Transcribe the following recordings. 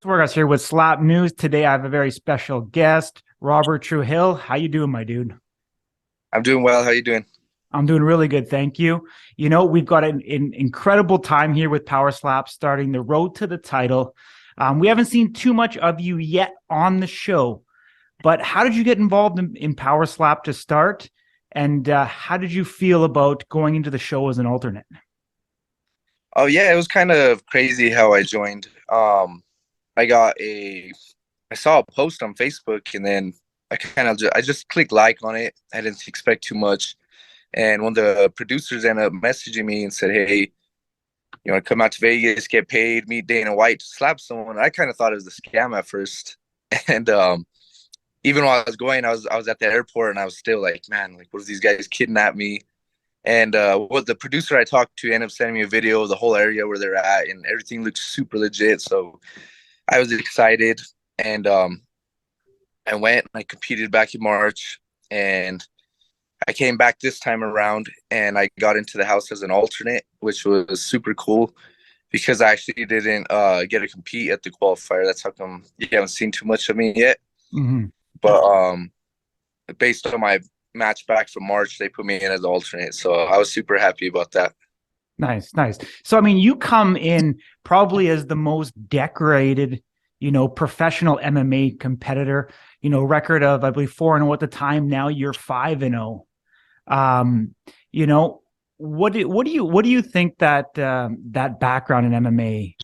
Us here with Slap News. Today I have a very special guest, Robert Trujillo. How you doing, my dude? I'm doing well. How you doing? I'm doing really good, thank you. We've got an incredible time here with Power Slap, starting the road to the title. We haven't seen too much of you yet on the show, but how did you get involved in Power Slap to start? And how did you feel about going into the show as an alternate? Oh yeah, it was kind of crazy how I joined. I got I saw a post on Facebook, and then I just clicked like on it. I didn't expect too much, and one of the producers ended up messaging me and said, "Hey, you want to come out to Vegas, get paid, meet Dana White, slap someone?" I kind of thought it was a scam at first, and even while I was going, I was at the airport, and I was still like, "Man, like, what if these guys kidnap me?" And what the producer I talked to ended up sending me a video of the whole area where they're at, and everything looks super legit. So I was excited, and I went and I competed back in March, and I came back this time around, and I got into the house as an alternate, which was super cool because I actually didn't get to compete at the qualifier. That's how come you haven't seen too much of me yet. Mm-hmm. But based on my match back from March, they put me in as an alternate, so I was super happy about that. Nice, nice. So, I mean, you come in probably as the most decorated, professional MMA competitor, record of, I believe, 4-0 at the time. Now you're 5-0. Um, you know, what do you think that, that background in MMA,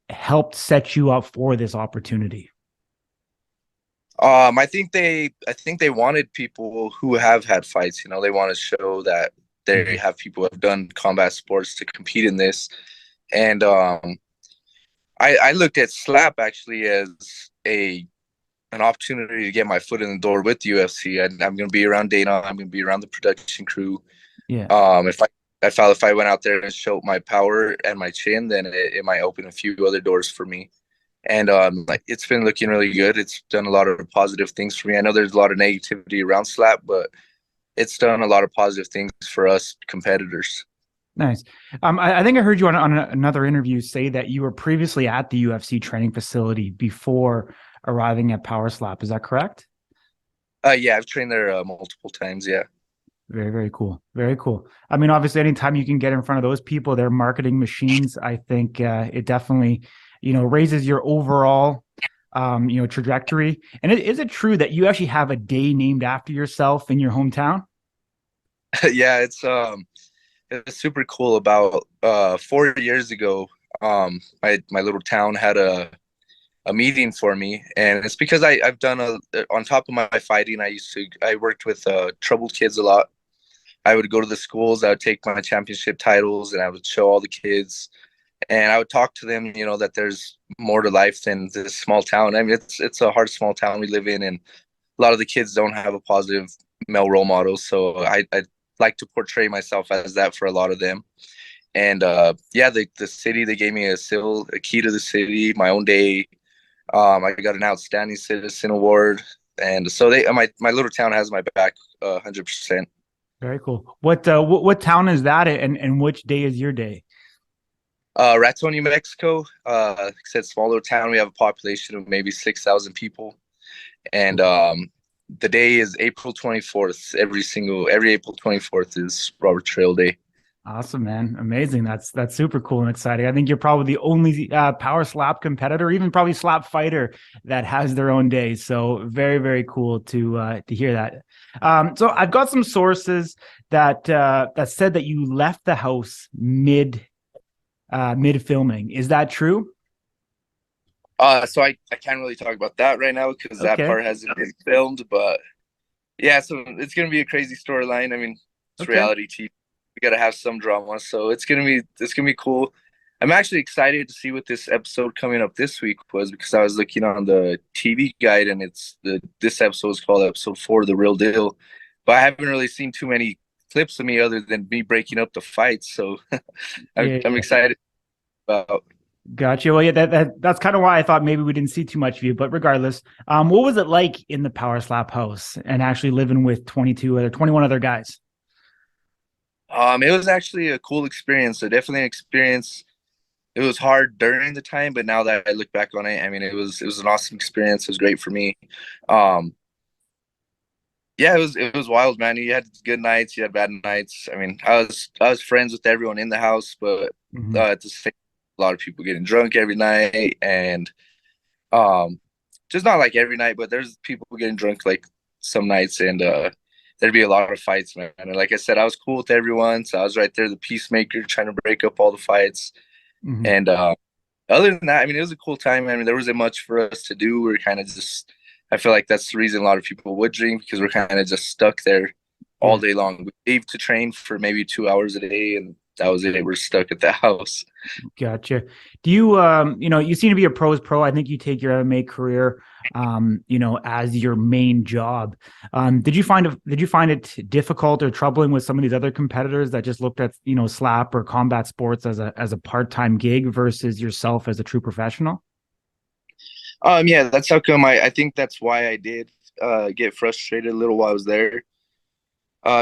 helped set you up for this opportunity? I think they wanted people who have had fights. They want to show that they Mhm. have people who have done combat sports to compete in this. And I looked at Slap actually as a an opportunity to get my foot in the door with the UFC. I'm going to be around Dana. I'm going to be around the production crew. Yeah. I felt if I went out there and showed my power and my chin, then it might open a few other doors for me. And like it's been looking really good. It's done a lot of positive things for me. I know there's a lot of negativity around Slap, but it's done a lot of positive things for us competitors. Nice. I think I heard you on another interview say that you were previously at the UFC training facility before arriving at Power Slap. Is that correct? Yeah, I've trained there multiple times. Yeah. Very, very cool. Very cool. I mean, obviously, anytime you can get in front of those people, they're marketing machines. I think it definitely, raises your overall, trajectory. And is it true that you actually have a day named after yourself in your hometown? Yeah, it's super cool. About 4 years ago, my little town had a meeting for me, and it's because I've done on top of my fighting. I worked with troubled kids a lot. I would go to the schools, I would take my championship titles, and I would show all the kids, and I would talk to them, that there's more to life than this small town. I mean, it's a hard small town we live in, and a lot of the kids don't have a positive male role model. So I like to portray myself as that for a lot of them. And yeah, the city, they gave me a key to the city, my own day. I got an outstanding citizen award, and so my little town has my back 100%. Very cool. What town is that, and which day is your day? Raton, New Mexico. Like I said, small little town. We have a population of maybe 6,000 people, and the day is April 24th. Every April 24th is Robert Trail Day. Awesome, man. Amazing. That's super cool and exciting. I think you're probably the only power slap competitor, even probably slap fighter that has their own day. So very, very cool to hear that. So I've got some sources that said that you left the house mid filming. Is that true? So I can't really talk about that right now because that Okay. part hasn't been filmed. But yeah, so it's gonna be a crazy storyline. I mean, it's Okay. reality TV. We gotta have some drama, so it's gonna be cool. I'm actually excited to see what this episode coming up this week was because I was looking on the TV guide, and this episode is called episode 4, the real deal. But I haven't really seen too many clips of me other than me breaking up the fights, so I'm Yeah. excited about. Gotcha. Well, yeah, that's kind of why I thought maybe we didn't see too much of you, but regardless, what was it like in the Power Slap house and actually living with 21 other guys? It was actually a cool experience. So definitely an experience it was hard during the time, but now that I look back on it, I mean, it was an awesome experience. It was great for me. Um, yeah, it was wild, man. You had good nights, you had bad nights. I mean, I was friends with everyone in the house, but Hmm. at the same, a lot of people getting drunk every night, and um, just not like every night, but there's people getting drunk like some nights, and there'd be a lot of fights, man. And like I said, I was cool with everyone, so I was right there, the peacemaker, trying to break up all the fights. Hmm. And other than that, I mean, it was a cool time. I mean, there wasn't much for us to do. We are kind of just, I feel like that's the reason a lot of people would drink because we're kind of just stuck there all Yeah. day long. We leave to train for maybe 2 hours a day, and that was it. We're stuck at the house. Gotcha. Do you, you seem to be a pro's pro. I think you take your MMA career, as your main job. Did you find it difficult or troubling with some of these other competitors that just looked at, slap or combat sports as a part-time gig versus yourself as a true professional? Yeah, that's how come I think that's why I did get frustrated a little while I was there.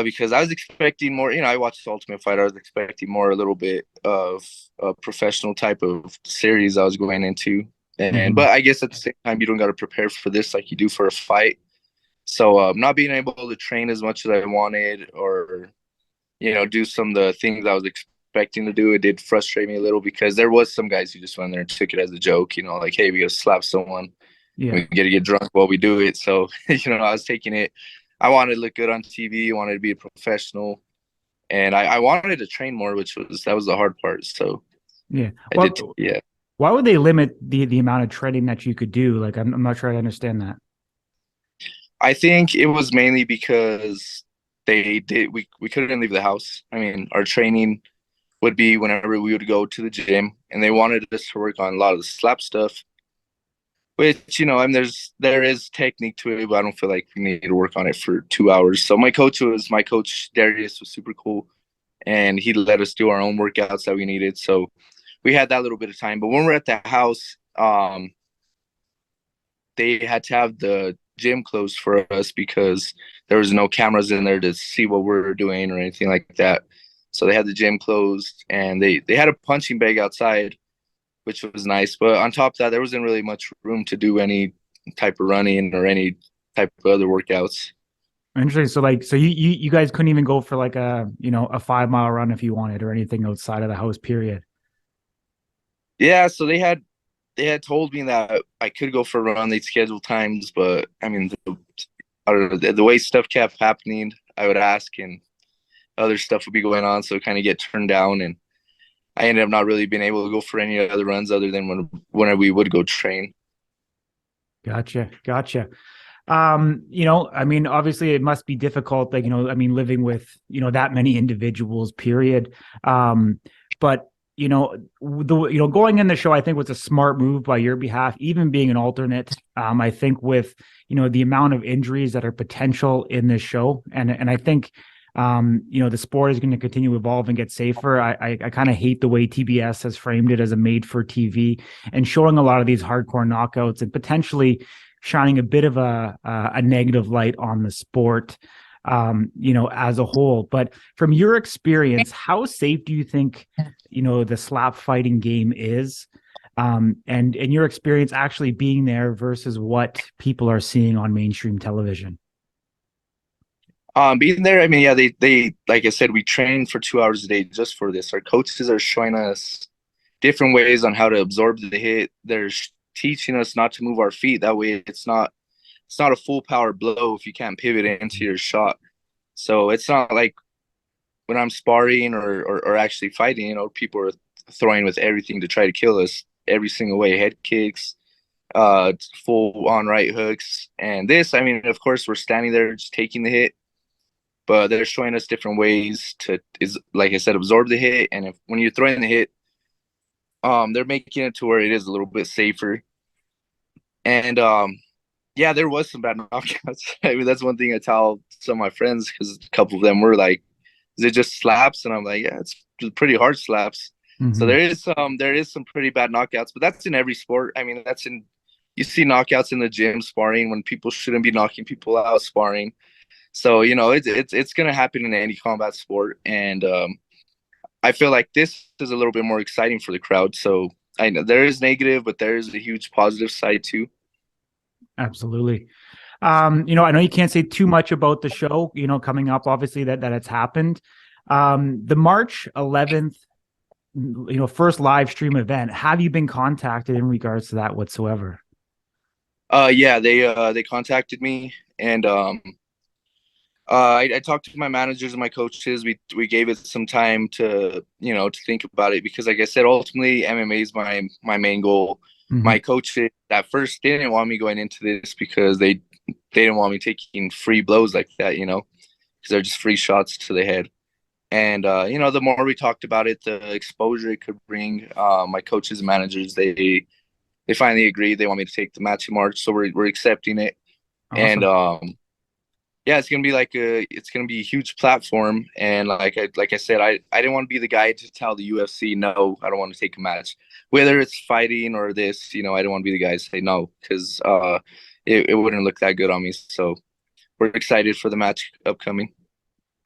Because I was expecting more. I watched Ultimate Fighter. I was expecting more, a little bit of a professional type of series I was going into. And Hmm. but I guess at the same time, you don't got to prepare for this like you do for a fight. So not being able to train as much as I wanted, or do some of the things I was expecting to do, it did frustrate me a little because there was some guys who just went there and took it as a joke. Like, hey, we gotta slap someone, Yeah. we gotta get drunk while we do it. So I was taking it. I wanted to look good on TV. I wanted to be a professional, and I wanted to train more, which was the hard part. So Yeah. I did. Well, Yeah, why would they limit the amount of training that you could do? Like, I'm not sure I understand that. I think it was mainly because we couldn't leave the house. I mean, our training would be whenever we would go to the gym, and they wanted us to work on a lot of the slap stuff, which I mean, there is technique to it, but I don't feel like we need to work on it for 2 hours. So my coach Darius was super cool, and he let us do our own workouts that we needed. So we had that little bit of time. But when we're at the house, they had to have the gym closed for us because there was no cameras in there to see what we were doing or anything like that. So they had the gym closed, and they had a punching bag outside, which was nice. But on top of that, there wasn't really much room to do any type of running or any type of other workouts. Interesting. So like, so you guys couldn't even go for like a 5 mile run if you wanted or anything outside of the house, period. Yeah, so they had told me that I could go for a run. They'd schedule times, but I mean, I don't know, the way stuff kept happening, I would ask, and other stuff would be going on, so kind of get turned down, and I ended up not really being able to go for any other runs other than whenever we would go train. Gotcha. Gotcha. I mean, obviously it must be difficult, like, I mean, living with, that many individuals, period. But going in the show, I think was a smart move by your behalf, even being an alternate. I think with, the amount of injuries that are potential in this show. And I think, the sport is going to continue to evolve and get safer. I kind of hate the way TBS has framed it as a made for TV and showing a lot of these hardcore knockouts and potentially shining a bit of a negative light on the sport, as a whole. But from your experience, how safe do you think, the slap fighting game is? And in your experience actually being there versus what people are seeing on mainstream television? Being there, I mean, yeah, they like I said, we train for 2 hours a day just for this. Our coaches are showing us different ways on how to absorb the hit. They're teaching us not to move our feet. That way, it's not a full power blow if you can't pivot into your shot. So it's not like when I'm sparring or actually fighting, people are throwing with everything to try to kill us every single way, head kicks, full on right hooks. And this, I mean, of course, we're standing there just taking the hit, but they're showing us different ways to, is like I said, absorb the hit. And if when you're throwing the hit, they're making it to where it is a little bit safer. And yeah, there was some bad knockouts. I mean, that's one thing I tell some of my friends because a couple of them were like, "Is it just slaps?" And I'm like, "Yeah, it's pretty hard slaps." So Mm-hmm. there is some pretty bad knockouts, but that's in every sport. I mean, you see knockouts in the gym sparring when people shouldn't be knocking people out sparring. So it's gonna happen in any combat sport, and I feel like this is a little bit more exciting for the crowd. So I know there is negative, but there is a huge positive side too. Absolutely. I know you can't say too much about the show, coming up, obviously that it's happened. The March 11th, first live stream event. Have you been contacted in regards to that whatsoever? Yeah, they contacted me, and I talked to my managers and my coaches. We gave it some time to to think about it because, like I said, ultimately MMA is my main goal. Mm-hmm. My coaches at first didn't want me going into this because they didn't want me taking free blows like that, because they're just free shots to the head. And the more we talked about it, the exposure it could bring. My coaches and managers, they finally agreed. They want me to take the match in March, so we're accepting it. And Awesome. yeah, it's gonna be a huge platform. And like I said, I didn't want to be the guy to tell the UFC no, I don't want to take a match, whether it's fighting or this. I don't want to be the guy to say no because it wouldn't look that good on me. So we're excited for the match upcoming.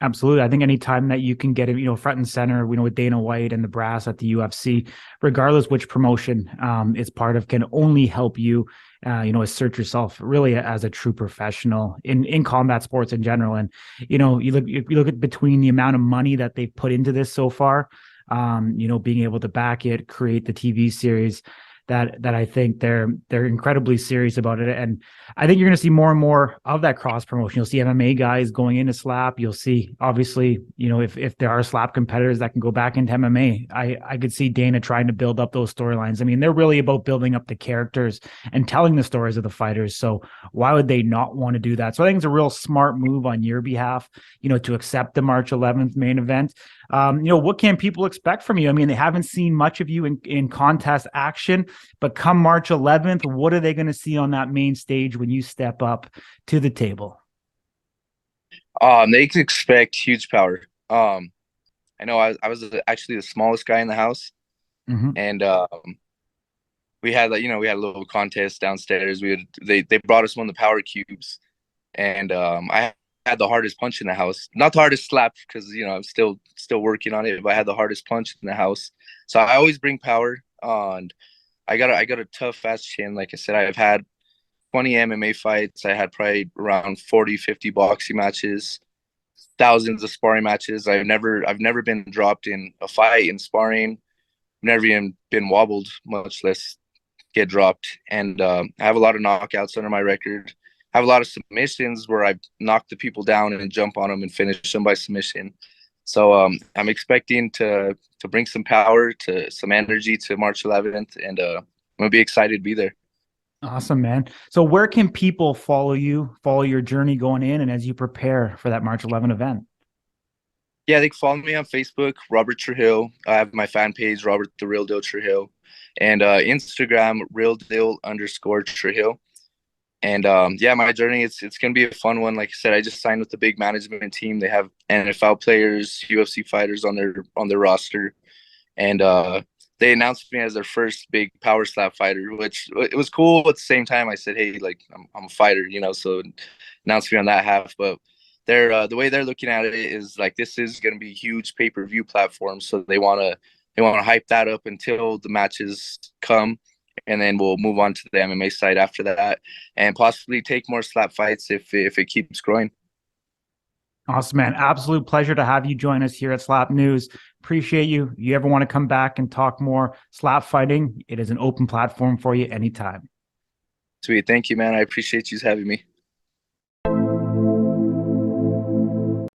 Absolutely. I think anytime that you can get it, front and center, with Dana White and the brass at the UFC, regardless which promotion it's part of, can only help you, assert yourself really as a true professional in combat sports in general. And, you look at between the amount of money that they've put into this so far, being able to back it, create the TV series, that I think they're incredibly serious about it. And I think you're going to see more and more of that cross promotion. You'll see MMA guys going into slap. You'll see, obviously, if there are slap competitors that can go back into MMA, I could see Dana trying to build up those storylines. I mean, they're really about building up the characters and telling the stories of the fighters. So why would they not want to do that? So I think it's a real smart move on your behalf, to accept the March 11th main event. What can people expect from you? I mean, they haven't seen much of you in contest action, but come March 11th, what are they going to see on that main stage when you step up to the table? They can expect huge power. I know I was actually the smallest guy in the house, Mm-hmm. and we had we had a little contest downstairs. They brought us one of the power cubes, and I had the hardest punch in the house. Not the hardest slap because I'm still working on it, but I had the hardest punch in the house. So I always bring power, and I got a tough ass chin. Like I said, I've had 20 MMA fights. I had probably around 40, 50 boxing matches, thousands of sparring matches. I've never been dropped in a fight in sparring. Never even been wobbled, much less get dropped. And I have a lot of knockouts under my record. I have a lot of submissions where I knock the people down and jump on them and finish them by submission. So I'm expecting to bring some power, to some energy to March 11th, and I'm gonna be excited to be there. Awesome, man. So where can people follow your journey going in and as you prepare for that March 11 event? Yeah, they can follow me on Facebook, Robert Trujillo. I have my fan page, Robert the Real Deal Trujillo, and Instagram, Real Deal underscore Trujillo. And yeah, my journey it's gonna be a fun one. Like I said, I just signed with the big management team. They have NFL players, UFC fighters on their roster, and they announced me as their first big power slap fighter, which it was cool. At the same time, I said, hey, like I'm a fighter, so announced me on that half. But they're the way they're looking at it is like this is going to be a huge pay-per-view platform, so they want to hype that up until the matches come, and then we'll move on to the MMA side after that, and possibly take more slap fights if it keeps growing. Awesome, man. Absolute pleasure to have you join us here at Slap News. Appreciate you. You ever want to come back and talk more slap fighting? It is an open platform for you anytime. Sweet, thank you, man. I appreciate you having me.